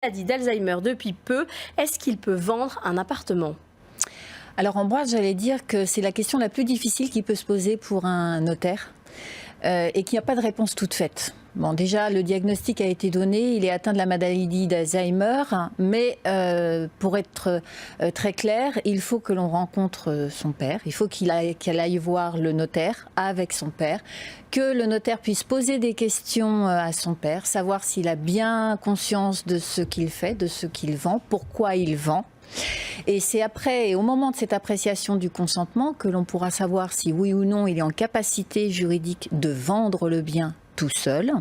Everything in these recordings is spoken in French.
maladie d'Alzheimer depuis peu. Est-ce qu'il peut vendre un appartement ? Alors Ambroise, j'allais dire que c'est la question la plus difficile qui peut se poser pour un notaire et qu'il n'y a pas de réponse toute faite. Bon, déjà, le diagnostic a été donné, il est atteint de la maladie d'Alzheimer, mais pour être très clair, il faut que l'on rencontre son père, il faut qu'elle aille voir le notaire avec son père, que le notaire puisse poser des questions à son père, savoir s'il a bien conscience de ce qu'il fait, de ce qu'il vend, pourquoi il vend. Et c'est après, au moment de cette appréciation du consentement, que l'on pourra savoir si oui ou non il est en capacité juridique de vendre le bien tout seul.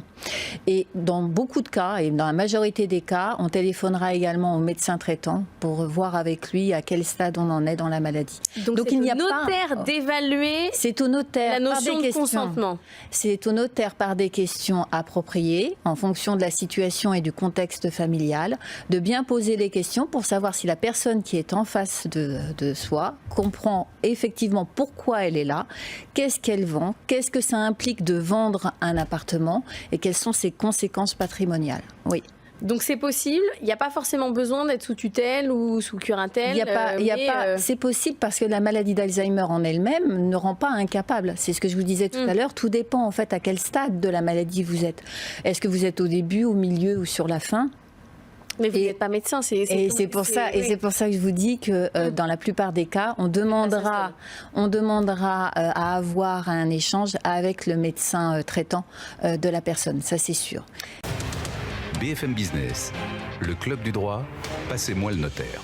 Et dans beaucoup de cas, et dans la majorité des cas, on téléphonera également au médecin traitant pour voir avec lui à quel stade on en est dans la maladie. Donc il n'y a pas... C'est au notaire d'évaluer c'est au notaire la notion par des de consentement. C'est au notaire par des questions appropriées, en fonction de la situation et du contexte familial, de bien poser les questions pour savoir si la personne qui est en face de soi comprend effectivement pourquoi elle est là, qu'est-ce qu'elle vend, qu'est-ce que ça implique de vendre un appartement et quelles sont ses conséquences patrimoniales. Oui. Donc c'est possible, il n'y a pas forcément besoin d'être sous tutelle ou sous curatelle. C'est possible parce que la maladie d'Alzheimer en elle-même ne rend pas incapable. C'est ce que je vous disais tout à l'heure. Tout dépend en fait à quel stade de la maladie vous êtes. Est-ce que vous êtes au début, au milieu ou sur la fin ? Mais vous n'êtes pas médecin, c'est pour ça que je vous dis que dans la plupart des cas, on demandera à avoir un échange avec le médecin traitant de la personne, ça c'est sûr. BFM Business, le club du droit, passez-moi le notaire.